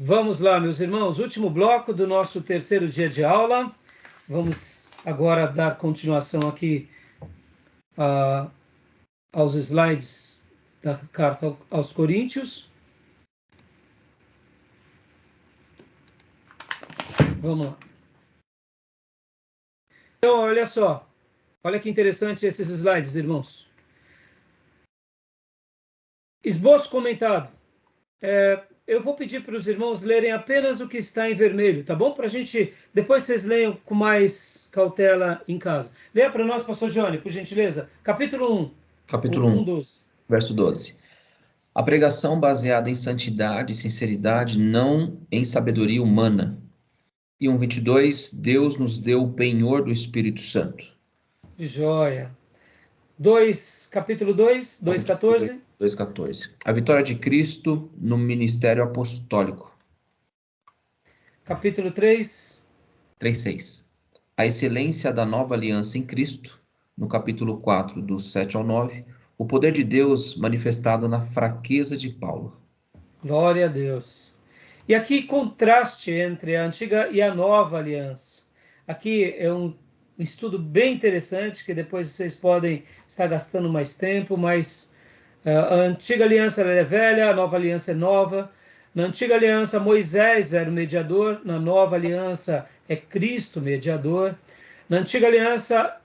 Vamos lá, meus irmãos, último bloco do nosso terceiro dia de aula. Vamos agora dar continuação aqui aos slides da carta aos Coríntios. Vamos lá. Então, olha só. Olha que interessante esses slides, irmãos. Esboço comentado. Eu vou pedir para os irmãos lerem apenas o que está em vermelho, tá bom? Para a gente, depois vocês leiam com mais cautela em casa. Leia para nós, pastor Johnny, por gentileza. Capítulo 1. Capítulo 1, 12. verso 12. A pregação baseada em santidade e sinceridade, não em sabedoria humana. E 1:22, Deus nos deu o penhor do Espírito Santo. Joia. Capítulo 2, 2:14. 2:14. A vitória de Cristo no ministério apostólico. Capítulo 3. 3:6. A excelência da nova aliança em Cristo, no capítulo 4, do 7 ao 9, o poder de Deus manifestado na fraqueza de Paulo. Glória a Deus. E aqui contraste entre a antiga e a nova aliança. Aqui é um estudo bem interessante, que depois vocês podem estar gastando mais tempo, mas a antiga aliança é velha, a nova aliança é nova. Na antiga aliança, Moisés era o mediador, na nova aliança é Cristo mediador. Na antiga aliança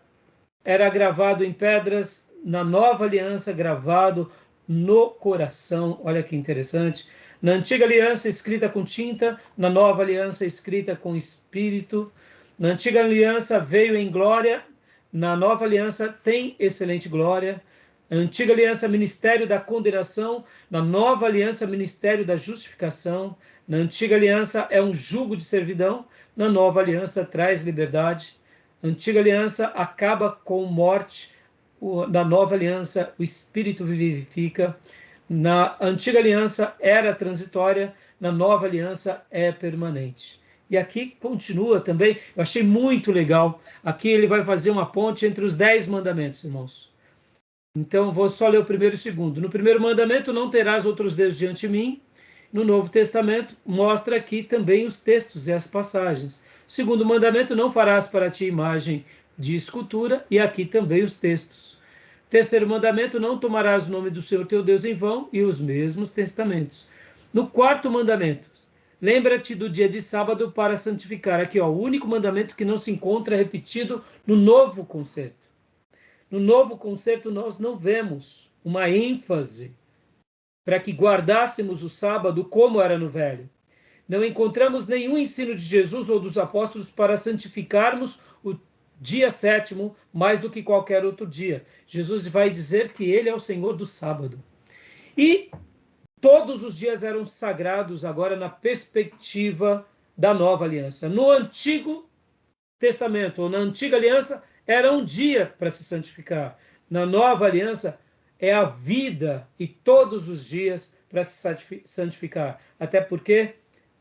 era gravado em pedras, na nova aliança gravado no coração. Olha que interessante. Na antiga aliança escrita com tinta, na nova aliança escrita com espírito. Na antiga aliança veio em glória, na nova aliança tem excelente glória. Na antiga aliança, ministério da condenação, na nova aliança, ministério da justificação. Na antiga aliança é um jugo de servidão, na nova aliança traz liberdade. A antiga aliança acaba com morte, na nova aliança o Espírito vivifica. Na antiga aliança era transitória, na nova aliança é permanente. E aqui continua também, eu achei muito legal, aqui ele vai fazer uma ponte entre os 10 mandamentos, irmãos. Então, vou só ler o primeiro e o segundo. No primeiro mandamento, não terás outros deuses diante de mim. No Novo Testamento, mostra aqui também os textos e as passagens. Segundo mandamento, não farás para ti imagem de escultura, e aqui também os textos. Terceiro mandamento, não tomarás o nome do Senhor teu Deus em vão, e os mesmos testamentos. No quarto mandamento, lembra-te do dia de sábado para santificar. Aqui, ó, o único mandamento que não se encontra repetido no Novo Concerto. No Novo Concerto, nós não vemos uma ênfase para que guardássemos o sábado como era no Velho. Não encontramos nenhum ensino de Jesus ou dos apóstolos para santificarmos o dia sétimo mais do que qualquer outro dia. Jesus vai dizer que ele é o Senhor do sábado. E todos os dias eram sagrados agora na perspectiva da nova aliança. No Antigo Testamento, ou na Antiga Aliança, era um dia para se santificar. Na nova aliança, é a vida e todos os dias para se santificar. Até porque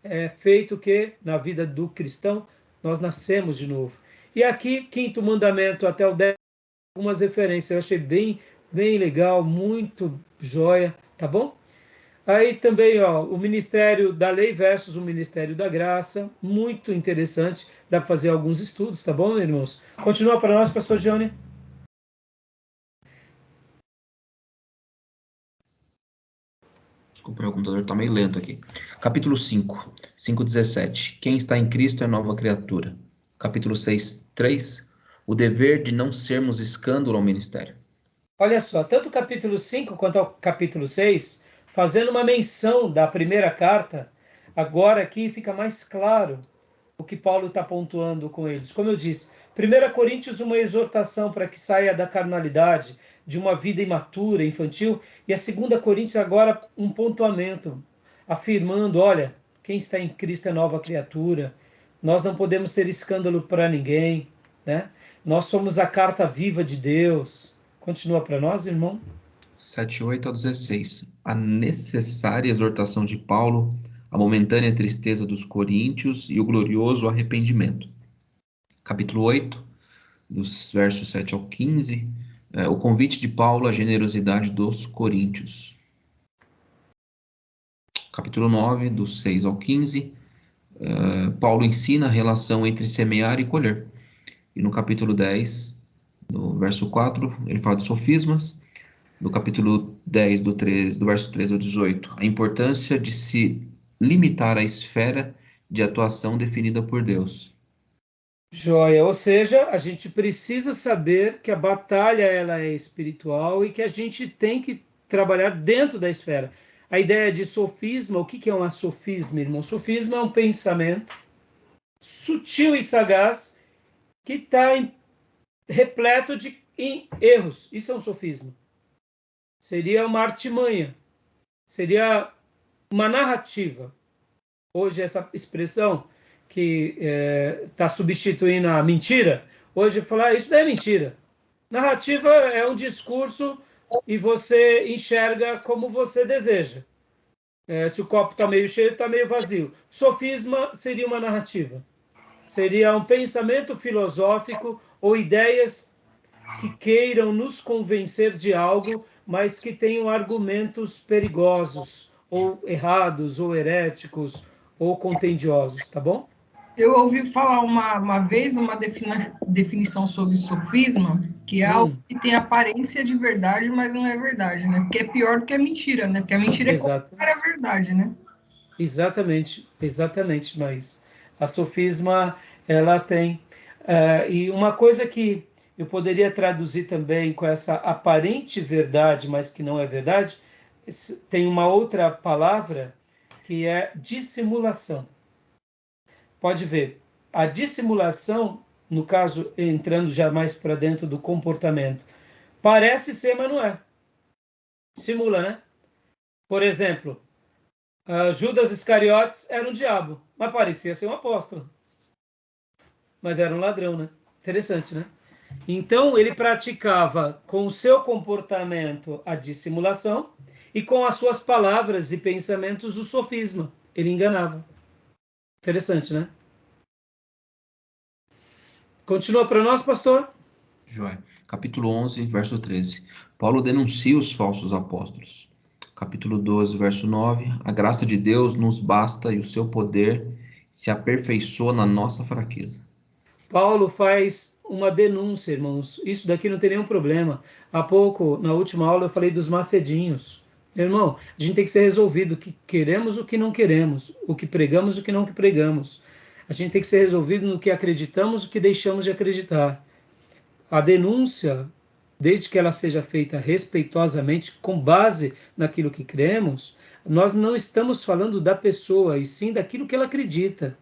é feito que, na vida do cristão, nós nascemos de novo. E aqui, quinto mandamento até o 10, algumas referências. Eu achei bem legal, muito joia, tá bom? Aí também, ó, o Ministério da Lei versus o Ministério da Graça, muito interessante, dá para fazer alguns estudos, tá bom, irmãos? Continua para nós, pastor Johnny. Desculpa, meu computador está meio lento aqui. Capítulo 5, 5:17. Quem está em Cristo é nova criatura. Capítulo 6, 3. O dever de não sermos escândalo ao ministério. Olha só, tanto o capítulo 5 quanto o capítulo 6, fazendo uma menção da primeira carta, agora aqui fica mais claro o que Paulo está pontuando com eles. Como eu disse, 1 Coríntios, uma exortação para que saia da carnalidade, de uma vida imatura, infantil, e a 2 Coríntios agora um pontuamento, afirmando, olha, quem está em Cristo é nova criatura, nós não podemos ser escândalo para ninguém, né? Nós somos a carta viva de Deus. Continua para nós, irmão. 7:8-16. A necessária exortação de Paulo, a momentânea tristeza dos coríntios e o glorioso arrependimento. Capítulo 8, dos versos 7 ao 15, o convite de Paulo à generosidade dos coríntios. Capítulo 9, do 6 ao 15, Paulo ensina a relação entre semear e colher. E no capítulo 10, no verso 4, ele fala de sofismas. No capítulo 10, do verso 13 ao 18, a importância de se limitar à esfera de atuação definida por Deus. Joia, ou seja, a gente precisa saber que a batalha ela é espiritual e que a gente tem que trabalhar dentro da esfera. A ideia de sofisma, o que que é uma sofisma, irmão? Sofisma é um pensamento sutil e sagaz que está repleto de erros. Isso é um sofisma. Seria uma artimanha, seria uma narrativa. Hoje essa expressão que está substituindo a mentira, hoje falar isso não é mentira. Narrativa é um discurso e você enxerga como você deseja. Se o copo está meio cheio, está meio vazio. Sofisma seria uma narrativa. Seria um pensamento filosófico ou ideias que queiram nos convencer de algo, mas que tenham argumentos perigosos, ou errados, ou heréticos, ou contendiosos, tá bom? Eu ouvi falar uma vez uma definição sobre sofisma, que é algo que tem aparência de verdade, mas não é verdade, né? Porque é pior do que a mentira, né? Porque a mentira é contrária à verdade, né? Exatamente, exatamente, mas a sofisma, ela tem... e uma coisa que eu poderia traduzir também com essa aparente verdade, mas que não é verdade, tem uma outra palavra que é dissimulação. Pode ver, a dissimulação, no caso, entrando já mais para dentro do comportamento, parece ser, mas não é. Simula, né? Por exemplo, Judas Iscariotes era um diabo, mas parecia ser um apóstolo. Mas era um ladrão, né? Interessante, né? Então, ele praticava com o seu comportamento a dissimulação e com as suas palavras e pensamentos o sofisma. Ele enganava. Interessante, né? Continua para nós, pastor? Joia. Capítulo 11, verso 13. Paulo denuncia os falsos apóstolos. Capítulo 12, verso 9. A graça de Deus nos basta e o seu poder se aperfeiçoa na nossa fraqueza. Paulo faz uma denúncia, irmãos. Isso daqui não tem nenhum problema. Há pouco, na última aula, eu falei dos macedinhos. Irmão, a gente tem que ser resolvido o que queremos, o que não queremos, o que pregamos, o que não pregamos. A gente tem que ser resolvido no que acreditamos, o que deixamos de acreditar. A denúncia, desde que ela seja feita respeitosamente, com base naquilo que cremos, nós não estamos falando da pessoa, e sim daquilo que ela acredita.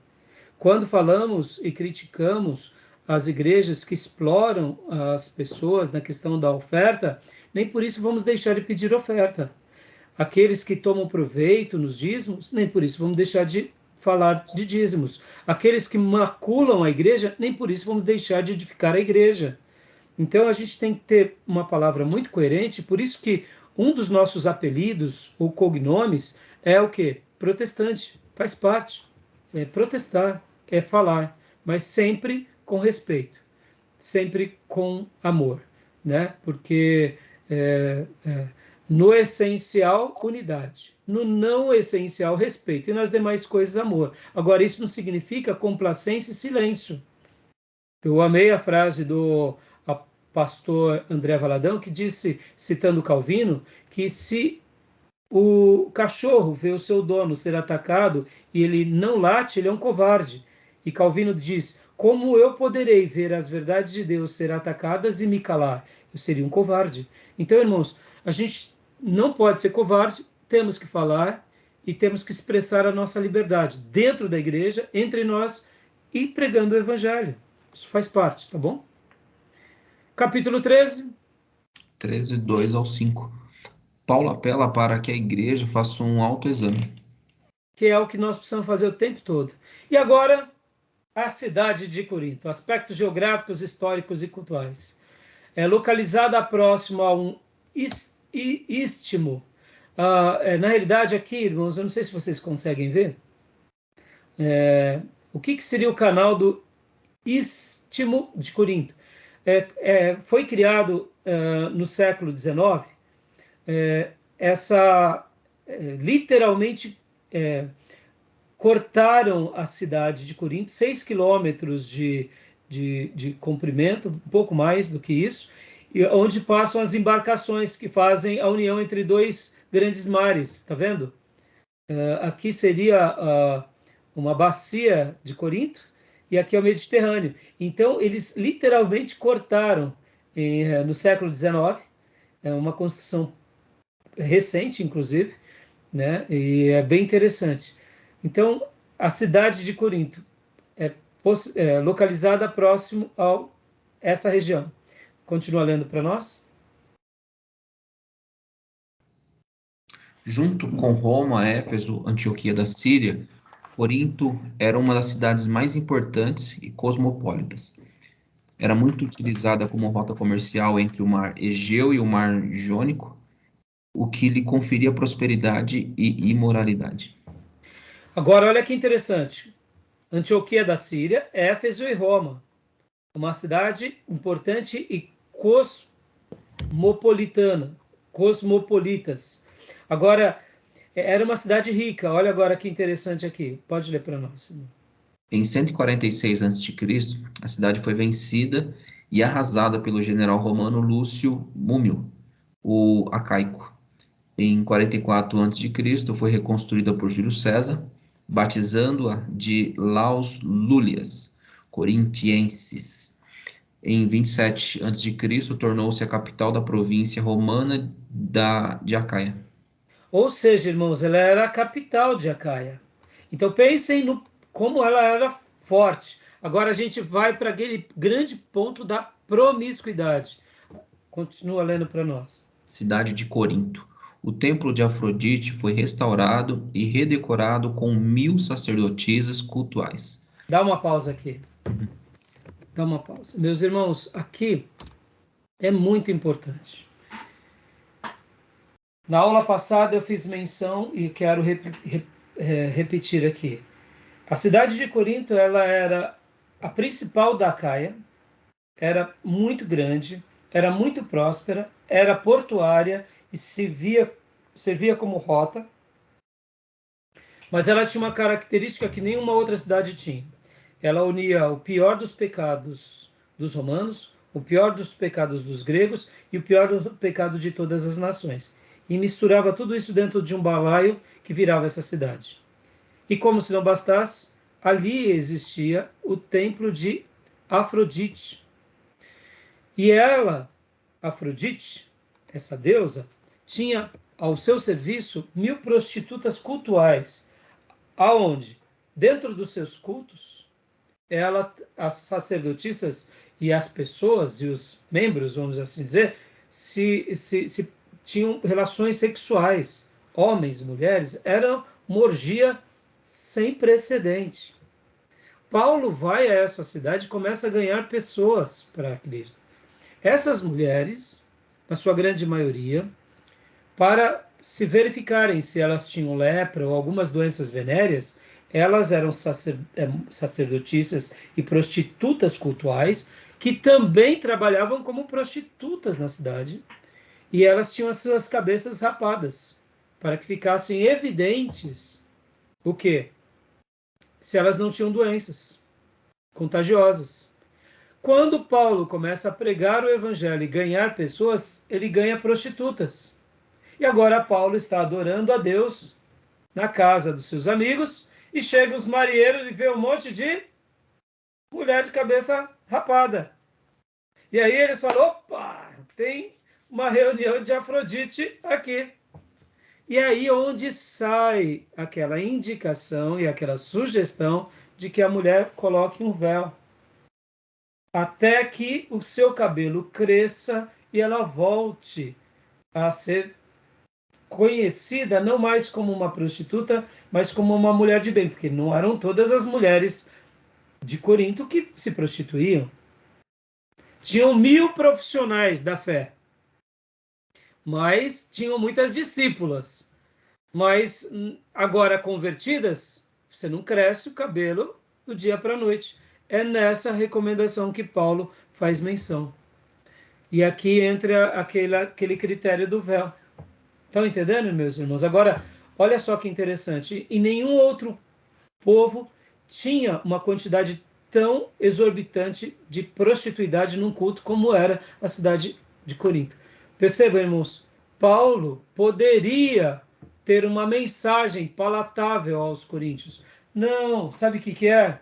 Quando falamos e criticamos as igrejas que exploram as pessoas na questão da oferta, nem por isso vamos deixar de pedir oferta. Aqueles que tomam proveito nos dízimos, nem por isso vamos deixar de falar de dízimos. Aqueles que maculam a igreja, nem por isso vamos deixar de edificar a igreja. Então a gente tem que ter uma palavra muito coerente, por isso que um dos nossos apelidos ou cognomes é o quê? Protestante, faz parte. É protestar, é falar, mas sempre com respeito, sempre com amor, né? Porque no essencial, unidade. No não essencial, respeito. E nas demais coisas, amor. Agora, isso não significa complacência e silêncio. Eu amei a frase do pastor André Valadão, que disse, citando Calvino, que se o cachorro vê o seu dono ser atacado e ele não late, ele é um covarde. E Calvino diz, como eu poderei ver as verdades de Deus ser atacadas e me calar? Eu seria um covarde. Então, irmãos, a gente não pode ser covarde, temos que falar e temos que expressar a nossa liberdade dentro da igreja, entre nós e pregando o evangelho. Isso faz parte, tá bom? Capítulo 13. 13, 2 ao 5. Paulo apela para que a igreja faça um autoexame. Que é o que nós precisamos fazer o tempo todo. E agora, a cidade de Corinto. Aspectos geográficos, históricos e culturais. É localizada próximo a um istmo. Na realidade, aqui, irmãos, eu não sei se vocês conseguem ver. O que seria o canal do Istmo de Corinto? Foi criado no século XIX. Literalmente cortaram a cidade de Corinto, 6 quilômetros de comprimento, um pouco mais do que isso, e onde passam as embarcações que fazem a união entre dois grandes mares, está vendo? Aqui seria uma bacia de Corinto e aqui é o Mediterrâneo. Então, eles literalmente cortaram no século XIX, uma construção recente, inclusive, né? E é bem interessante. Então, a cidade de Corinto é localizada próximo a essa região. Continua lendo para nós. Junto com Roma, Éfeso, Antioquia da Síria, Corinto era uma das cidades mais importantes e cosmopolitas. Era muito utilizada como rota comercial entre o mar Egeu e o mar Jônico, o que lhe conferia prosperidade e imoralidade. Agora, olha que interessante. Antioquia da Síria, Éfeso e Roma. Uma cidade importante e cosmopolitas. Agora, era uma cidade rica. Olha agora que interessante aqui. Pode ler para nós. Em 146 a.C., a cidade foi vencida e arrasada pelo general romano Lúcio Múmio, o Acaico. Em 44 a.C., foi reconstruída por Júlio César, batizando-a de Laus Lúlias, Corintiensis. Em 27 a.C., tornou-se a capital da província romana de Acaia. Ou seja, irmãos, ela era a capital de Acaia. Então pensem como ela era forte. Agora a gente vai para aquele grande ponto da promiscuidade. Continua lendo para nós. Cidade de Corinto. O templo de Afrodite foi restaurado e redecorado com 1.000 sacerdotisas cultuais. Dá uma pausa aqui. Dá uma pausa. Meus irmãos, aqui é muito importante. Na aula passada eu fiz menção e quero repetir aqui. A cidade de Corinto, ela era a principal da Acaia, era muito grande, era muito próspera, era portuária e servia como rota, mas ela tinha uma característica que nenhuma outra cidade tinha. Ela unia o pior dos pecados dos romanos, o pior dos pecados dos gregos e o pior do pecado de todas as nações. E misturava tudo isso dentro de um balaio que virava essa cidade. E como se não bastasse, ali existia o templo de Afrodite. E ela, Afrodite, essa deusa, tinha ao seu serviço 1.000 prostitutas cultuais, aonde, dentro dos seus cultos, as sacerdotisas e as pessoas e os membros, vamos assim dizer, se tinham relações sexuais, homens e mulheres, era uma orgia sem precedente. Paulo vai a essa cidade e começa a ganhar pessoas para Cristo. Essas mulheres, na sua grande maioria, para se verificarem se elas tinham lepra ou algumas doenças venéreas, elas eram sacerdotisas e prostitutas cultuais que também trabalhavam como prostitutas na cidade, e elas tinham as suas cabeças rapadas, para que ficassem evidentes o quê? Se elas não tinham doenças contagiosas. Quando Paulo começa a pregar o evangelho e ganhar pessoas, ele ganha prostitutas. E agora Paulo está adorando a Deus na casa dos seus amigos e chega os marinheiros e vê um monte de mulher de cabeça rapada. E aí eles falam, opa, tem uma reunião de Afrodite aqui. E aí onde sai aquela indicação e aquela sugestão de que a mulher coloque um véu, até que o seu cabelo cresça e ela volte a ser conhecida não mais como uma prostituta, mas como uma mulher de bem, porque não eram todas as mulheres de Corinto que se prostituíam. Tinham 1.000 profissionais da fé, mas tinham muitas discípulas. Mas agora convertidas, você não cresce o cabelo do dia para a noite. É nessa recomendação que Paulo faz menção. E aqui entra aquele critério do véu. Estão entendendo, meus irmãos? Agora, Olha só que interessante. E nenhum outro povo tinha uma quantidade tão exorbitante de prostituidade num culto como era a cidade de Corinto. Percebam, irmãos, Paulo poderia ter uma mensagem palatável aos coríntios. Não, sabe o que é?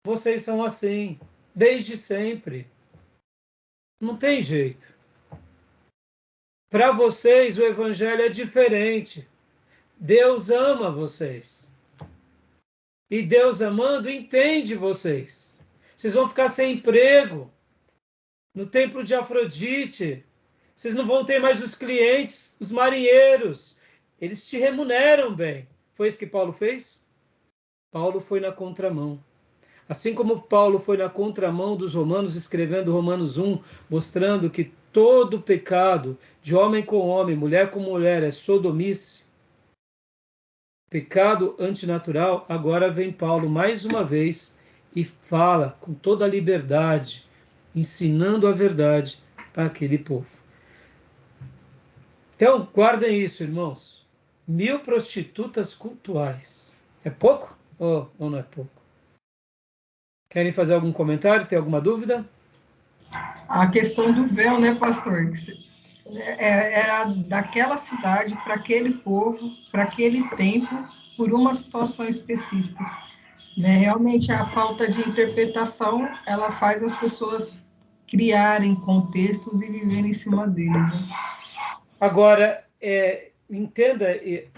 Vocês são assim, desde sempre. Não tem jeito. Para vocês, o evangelho é diferente. Deus ama vocês. E Deus amando, entende vocês. Vocês vão ficar sem emprego no templo de Afrodite. Vocês não vão ter mais os clientes, os marinheiros. Eles te remuneram bem. Foi isso que Paulo fez? Paulo foi na contramão. Assim como Paulo foi na contramão dos romanos, escrevendo Romanos 1, mostrando que todo pecado, de homem com homem, mulher com mulher, é sodomice, pecado antinatural, agora vem Paulo mais uma vez e fala com toda a liberdade, ensinando a verdade àquele povo. Então, guardem isso, irmãos. 1000 prostitutas cultuais. É pouco ou não é pouco? Querem fazer algum comentário? Tem alguma dúvida? A questão do véu, né, pastor? Era daquela cidade, para aquele povo, para aquele tempo, por uma situação específica. Né? Realmente, a falta de interpretação, ela faz as pessoas criarem contextos e viverem em cima deles. Né? Agora, entenda,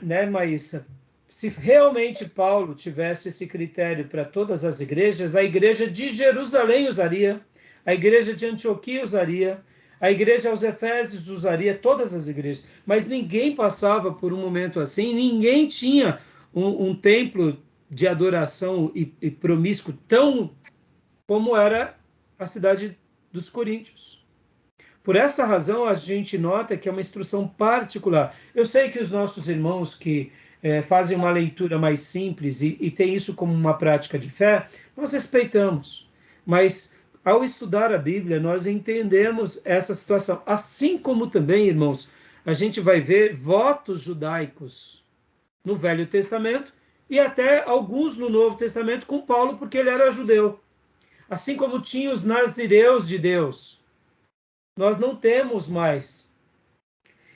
né, Maísa, se realmente Paulo tivesse esse critério para todas as igrejas, a igreja de Jerusalém usaria, a igreja de Antioquia usaria, a igreja aos Efésios usaria, todas as igrejas. Mas ninguém passava por um momento assim, ninguém tinha um templo de adoração e promíscuo tão como era a cidade dos Coríntios. Por essa razão, a gente nota que é uma instrução particular. Eu sei que os nossos irmãos que fazem uma leitura mais simples e têm isso como uma prática de fé, nós respeitamos. Mas, ao estudar a Bíblia, nós entendemos essa situação. Assim como também, irmãos, a gente vai ver votos judaicos no Velho Testamento e até alguns no Novo Testamento com Paulo, porque ele era judeu. Assim como tinha os nazireus de Deus, nós não temos mais.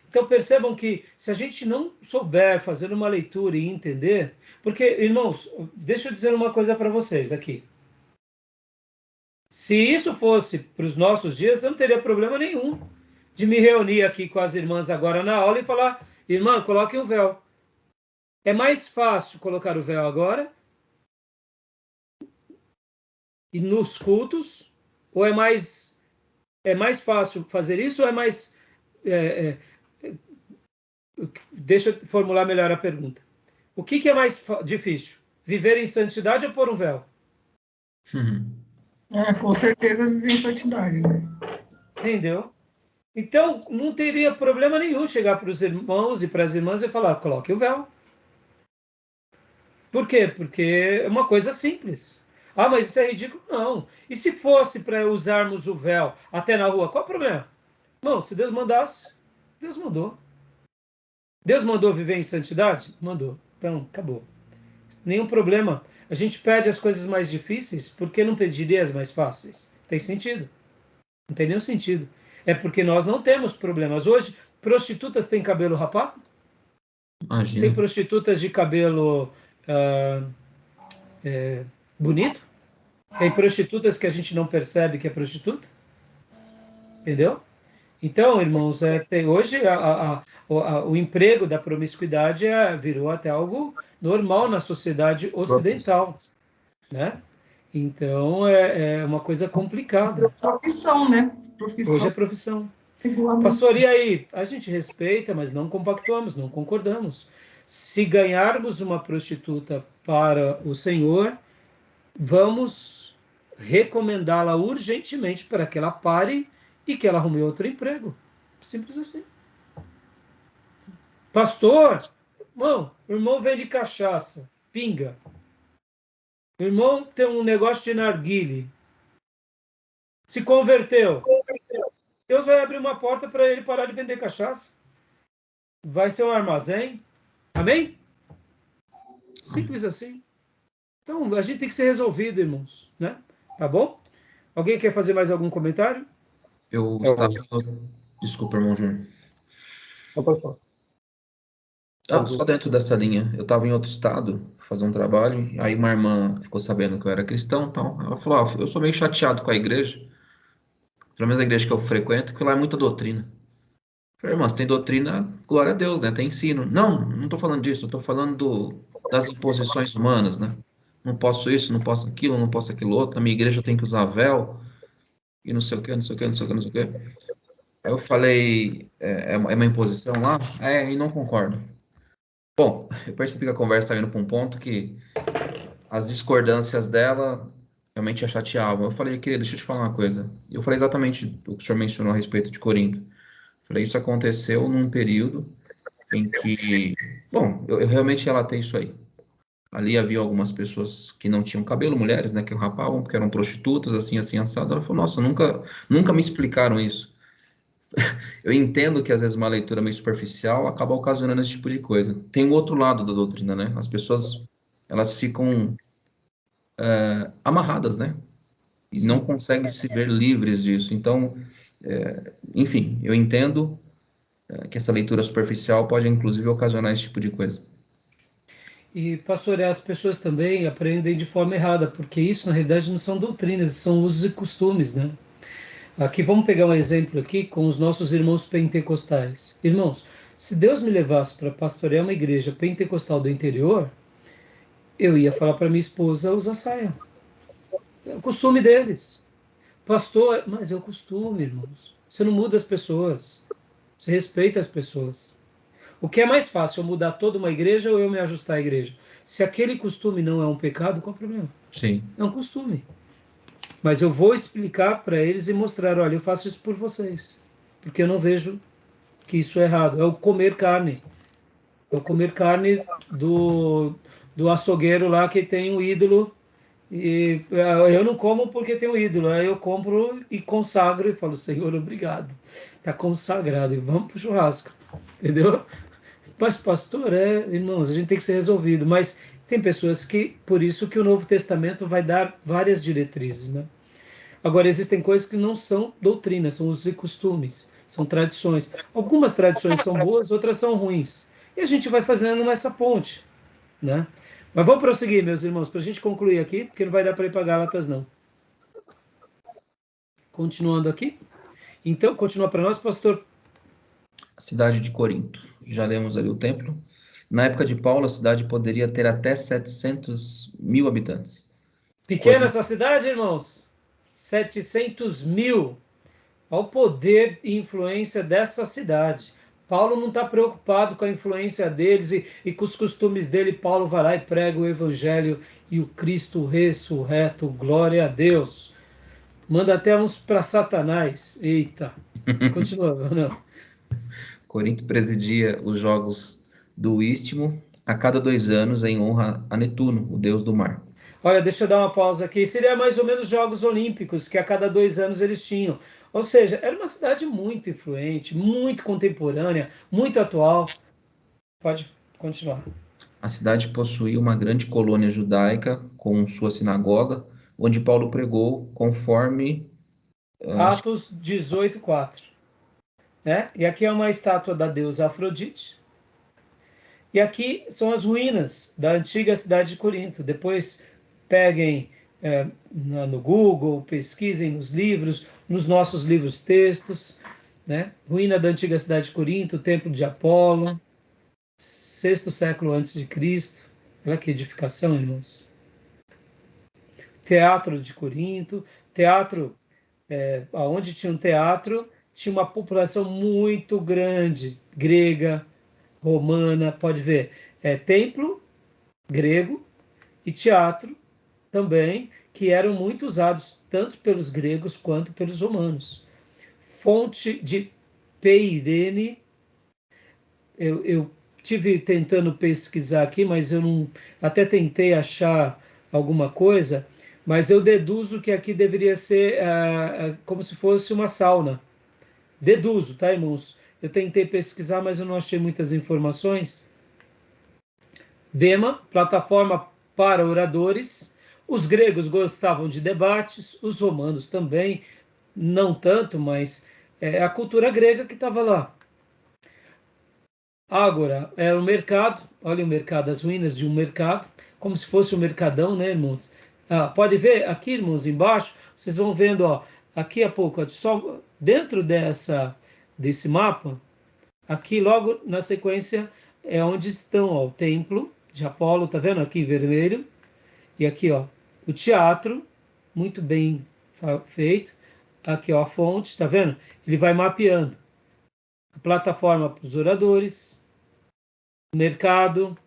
Então percebam que se a gente não souber fazer uma leitura e entender, porque, irmãos, deixa eu dizer uma coisa para vocês aqui. Se isso fosse para os nossos dias, eu não teria problema nenhum de me reunir aqui com as irmãs agora na aula e falar, irmã, coloque um véu. É mais fácil colocar o véu agora e nos cultos, ou é mais fácil fazer isso, ou é mais deixa eu formular melhor a pergunta. O que é mais difícil? Viver em santidade ou pôr um véu? Com certeza viver em santidade. Né? Entendeu? Então, não teria problema nenhum chegar para os irmãos e para as irmãs e falar, coloque o véu. Por quê? Porque é uma coisa simples. Ah, mas isso é ridículo? Não. E se fosse para usarmos o véu até na rua, qual o problema? Não, se Deus mandasse, Deus mandou. Deus mandou viver em santidade? Mandou. Então, acabou. Nenhum problema. A gente pede as coisas mais difíceis, por que não pediria as mais fáceis? Tem sentido. Não tem nenhum sentido. É porque nós não temos problemas. Hoje, prostitutas têm cabelo rapado? Imagina. Tem prostitutas de cabelo bonito? Tem prostitutas que a gente não percebe que é prostituta? Entendeu? Então, irmãos, hoje o emprego da promiscuidade virou até algo normal na sociedade ocidental, né? Então, é uma coisa complicada. Profissão, né? Hoje é profissão. Regulamento. Pastor, e aí? A gente respeita, mas não compactuamos, não concordamos. Se ganharmos uma prostituta para o Senhor, vamos recomendá-la urgentemente para que ela pare e que ela arrume outro emprego. Simples assim. Pastor, irmão, o irmão vende cachaça, pinga. O irmão tem um negócio de narguile. Se converteu. Deus vai abrir uma porta para ele parar de vender cachaça. Vai ser um armazém. Amém? Simples assim. Então, a gente tem que ser resolvido, irmãos, né? Tá bom? Alguém quer fazer mais algum comentário? Eu estava... Desculpa, irmão Júnior. Não pode falar. Só dentro dessa linha. Eu estava em outro estado, fazer um trabalho, aí uma irmã ficou sabendo que eu era cristão, então ela falou, eu sou meio chateado com a igreja, pelo menos a igreja que eu frequento, porque lá é muita doutrina. Eu falei, irmã, se tem doutrina, glória a Deus, né? Tem ensino. Não estou falando disso, eu estou falando das imposições humanas, né? Não posso isso, não posso aquilo, não posso aquilo outro, na minha igreja eu tenho que usar véu, e não sei o que, não sei o que, não sei o que, não sei o que. Aí eu falei, é uma imposição lá? E não concordo. Bom, eu percebi que a conversa estava indo para um ponto que as discordâncias dela realmente a chateavam. Eu falei, querida, deixa eu te falar uma coisa. Eu falei exatamente o que o senhor mencionou a respeito de Corinto. Eu falei, isso aconteceu num período em que, bom, eu realmente relatei isso aí. Ali havia algumas pessoas que não tinham cabelo, mulheres, né, que rapavam, porque eram prostitutas, assim, assim, assado. Ela falou, nossa, nunca me explicaram isso. Eu entendo que às vezes uma leitura meio superficial acaba ocasionando esse tipo de coisa. Tem o outro lado da doutrina, né? As pessoas, elas ficam amarradas, né? E não conseguem se ver livres disso. Então, enfim, eu entendo que essa leitura superficial pode inclusive ocasionar esse tipo de coisa. E, pastor, as pessoas também aprendem de forma errada, porque isso, na realidade, não são doutrinas, são usos e costumes, né? Aqui, vamos pegar um exemplo aqui com os nossos irmãos pentecostais. Irmãos, se Deus me levasse para pastorear uma igreja pentecostal do interior, eu ia falar para minha esposa usar saia. É o costume deles. Pastor, mas é o costume, irmãos. Você não muda as pessoas. Você respeita as pessoas. O que é mais fácil, eu mudar toda uma igreja ou eu me ajustar à igreja? Se aquele costume não é um pecado, qual é o problema? Sim. É um costume. Mas eu vou explicar para eles e mostrar, olha, eu faço isso por vocês. Porque eu não vejo que isso é errado. É o comer carne. É o comer carne do açougueiro lá que tem um ídolo. E eu não como porque tem um ídolo. Aí eu compro e consagro e falo, Senhor, obrigado. Está consagrado. E vamos para o churrasco. Entendeu? Mas, pastor, irmãos, a gente tem que ser resolvido. Mas tem pessoas que, por isso que o Novo Testamento vai dar várias diretrizes, né? Agora, existem coisas que não são doutrinas, são usos e costumes, são tradições. Algumas tradições são boas, outras são ruins. E a gente vai fazendo essa ponte, né? Mas vamos prosseguir, meus irmãos, para a gente concluir aqui, porque não vai dar para ir para Gálatas, não. Continuando aqui. Então, continua para nós, pastor. A cidade de Corinto. Já lemos ali o templo. Na época de Paulo, a cidade poderia ter até 700 mil habitantes. Pequena essa cidade, irmãos? 700 mil. Olha o poder e influência dessa cidade. Paulo não está preocupado com a influência deles e com os costumes dele. Paulo vai lá e prega o evangelho e o Cristo ressurreto. Glória a Deus. Manda até uns para Satanás. Eita. Continua, não. Corinto presidia os Jogos do Istmo a cada 2 anos em honra a Netuno, o deus do mar. Olha, deixa eu dar uma pausa aqui. Seria mais ou menos Jogos Olímpicos, que a cada 2 anos eles tinham. Ou seja, era uma cidade muito influente, muito contemporânea, muito atual. Pode continuar. A cidade possuía uma grande colônia judaica com sua sinagoga, onde Paulo pregou conforme... Atos 18:4. Né? E aqui é uma estátua da deusa Afrodite. E aqui são as ruínas da antiga cidade de Corinto. Depois peguem no Google, pesquisem nos livros, nos nossos livros textos, né? Ruína da antiga cidade de Corinto, o templo de Apolo, 6º século antes de Cristo. Olha que edificação, irmãos. Teatro de Corinto, teatro, onde tinha um teatro, tinha uma população muito grande, grega, romana, pode ver, templo grego e teatro também, que eram muito usados tanto pelos gregos quanto pelos romanos. Fonte de Peirene, eu tive tentando pesquisar aqui, mas eu não, até tentei achar alguma coisa, mas eu deduzo que aqui deveria ser como se fosse uma sauna. Deduzo, tá, irmãos? Eu tentei pesquisar, mas eu não achei muitas informações. Bema, plataforma para oradores. Os gregos gostavam de debates, os romanos também, não tanto, mas é a cultura grega que estava lá. Ágora era o mercado, olha o mercado, as ruínas de um mercado, como se fosse um mercadão, né, irmãos? Pode ver aqui, irmãos, embaixo, vocês vão vendo, ó, aqui a pouco, só dentro desse mapa, aqui logo na sequência é onde estão, ó, o templo de Apolo, tá vendo aqui em vermelho? E aqui, ó, o teatro, muito bem feito. Aqui, ó, a fonte, tá vendo? Ele vai mapeando a plataforma para os oradores, o mercado,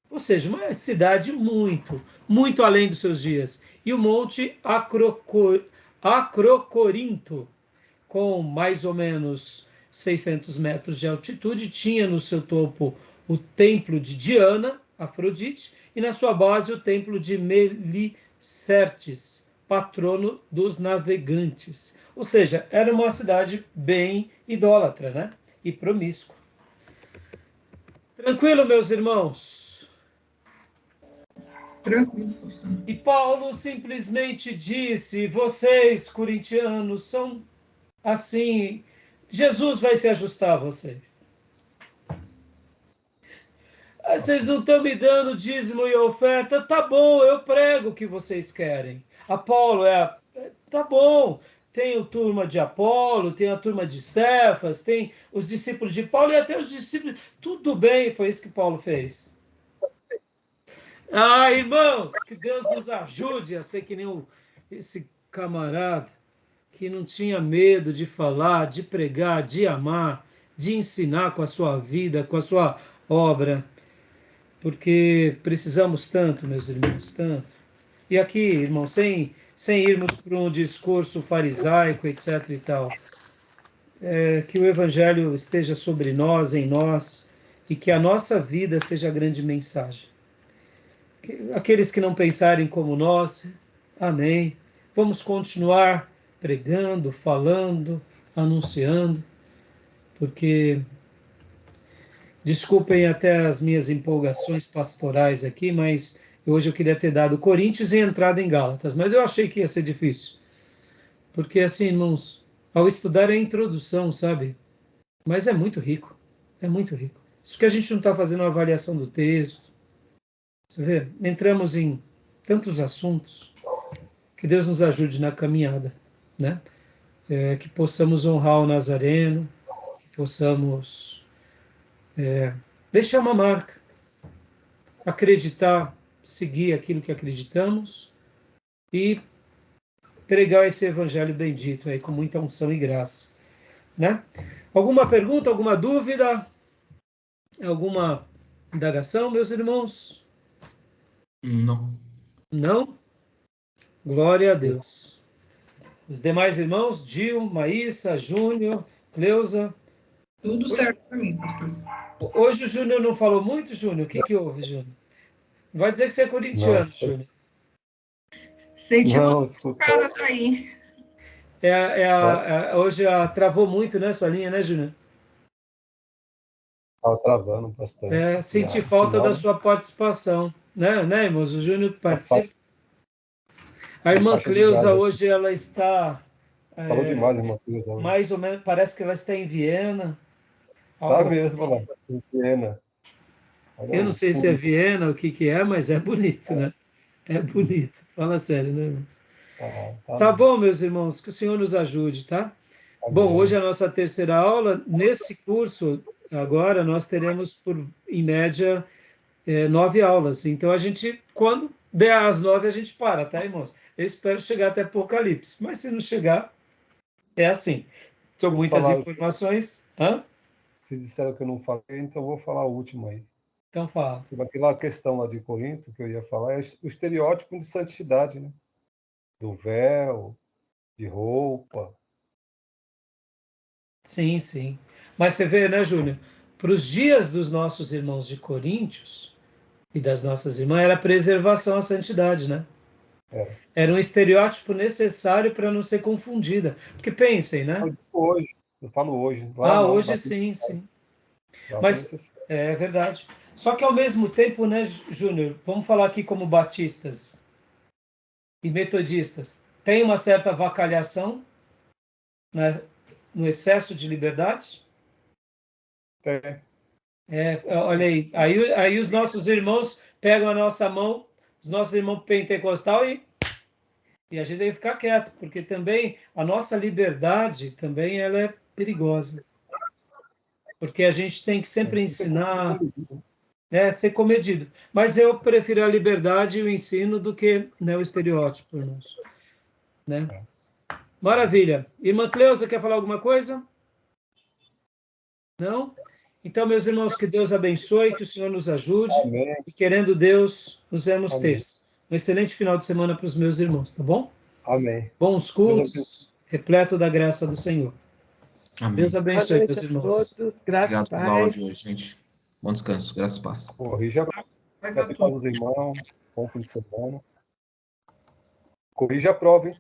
ou seja, uma cidade muito, muito além dos seus dias. E o Monte Acrocorinto, com mais ou menos 600 metros de altitude, tinha no seu topo o templo de Diana, Afrodite, e na sua base o templo de Melicertes, patrono dos navegantes. Ou seja, era uma cidade bem idólatra, né? E promíscua. Tranquilo, meus irmãos? Tranquilo, pastor. E Paulo simplesmente disse: vocês, corintianos, são assim, Jesus vai se ajustar a vocês. Vocês não estão me dando dízimo e oferta, tá bom, eu prego o que vocês querem. Apolo tá bom, tem a turma de Apolo, tem a turma de Cefas, tem os discípulos de Paulo e até os discípulos, tudo bem, foi isso que Paulo fez. Irmãos, que Deus nos ajude a ser que nem esse camarada que não tinha medo de falar, de pregar, de amar, de ensinar com a sua vida, com a sua obra, porque precisamos tanto, meus irmãos, tanto. E aqui, irmão, sem irmos para um discurso farisaico, etc. e tal, que o Evangelho esteja sobre nós, em nós, e que a nossa vida seja a grande mensagem. Aqueles que não pensarem como nós, amém. Vamos continuar pregando, falando, anunciando, porque, desculpem até as minhas empolgações pastorais aqui, mas hoje eu queria ter dado Coríntios e entrado em Gálatas, mas eu achei que ia ser difícil, porque assim, irmãos, ao estudar a introdução, sabe, mas é muito rico, isso que a gente não está fazendo uma avaliação do texto, você vê, entramos em tantos assuntos, que Deus nos ajude na caminhada, né? Que possamos honrar o Nazareno, que possamos deixar uma marca, acreditar, seguir aquilo que acreditamos e pregar esse evangelho bendito aí com muita unção e graça, né? Alguma pergunta, alguma dúvida, alguma indagação, meus irmãos? Não. Não? Glória a Deus. Os demais irmãos, Gil, Maísa, Júnior, Cleusa. Tudo certo para mim, pastor. Hoje o Júnior não falou muito, Júnior? O que houve, Júnior? Vai dizer que você é corintiano, Júnior. Senti uma cara aí. Hoje travou muito, né, sua linha, né, Júnior? Estava travando bastante. Senti falta da sua participação, né, irmãos? O Júnior participa. A irmã Cleusa hoje ela está... Falou demais, irmã Cleusa. Mais ou menos, parece que ela está em Viena. Tá mesmo, lá, em Viena. Eu não sei se é Viena, o que é, mas é bonito, né? É bonito. Fala sério, né, irmãos? Tá bom, meus irmãos, que o Senhor nos ajude, tá? Bom, hoje é a nossa terceira aula. Nesse curso, agora, nós teremos, em média, 9 aulas. Então, quando der às 9, a gente para, tá, irmãos? Eu espero chegar até Apocalipse, mas se não chegar, é assim. São muitas informações. Vocês disseram que eu não falei, então eu vou falar o último aí. Então fala. Sobre aquela questão lá de Corinto, que eu ia falar, é o estereótipo de santidade, né? Do véu, de roupa. Sim, sim. Mas você vê, né, Júnior? Para os dias dos nossos irmãos de Coríntios e das nossas irmãs, era preservação à santidade, né? Era um estereótipo necessário para não ser confundida. Porque pensem, né? Eu falo hoje. Hoje sim, sim. Mas é verdade. Só que ao mesmo tempo, né, Júnior, vamos falar aqui como batistas e metodistas, tem uma certa avacalhação, né, no excesso de liberdade? Tem. Olha aí os nossos irmãos pegam a nossa mão, os nossos irmãos pentecostal e a gente tem que ficar quieto, porque também a nossa liberdade também ela é perigosa. Porque a gente tem que sempre ensinar, né, ser comedido. Mas eu prefiro a liberdade e o ensino do que, né, o estereótipo, irmãos. Né? Maravilha. Irmã Cleusa, quer falar alguma coisa? Não? Então, meus irmãos, que Deus abençoe, que o Senhor nos ajude. Amém. E querendo Deus, nos vemos Amém. terça. Um excelente final de semana para os meus irmãos, tá bom? Amém. Bons cultos, repleto da graça do Senhor. Amém. Deus abençoe, meus irmãos. Todos, graças Obrigado e pela aula paz. de hoje, gente. Bom descanso, graças e paz. Corrija Mas a prova dos irmãos. Bom fim de semana. Corrija a prova, hein?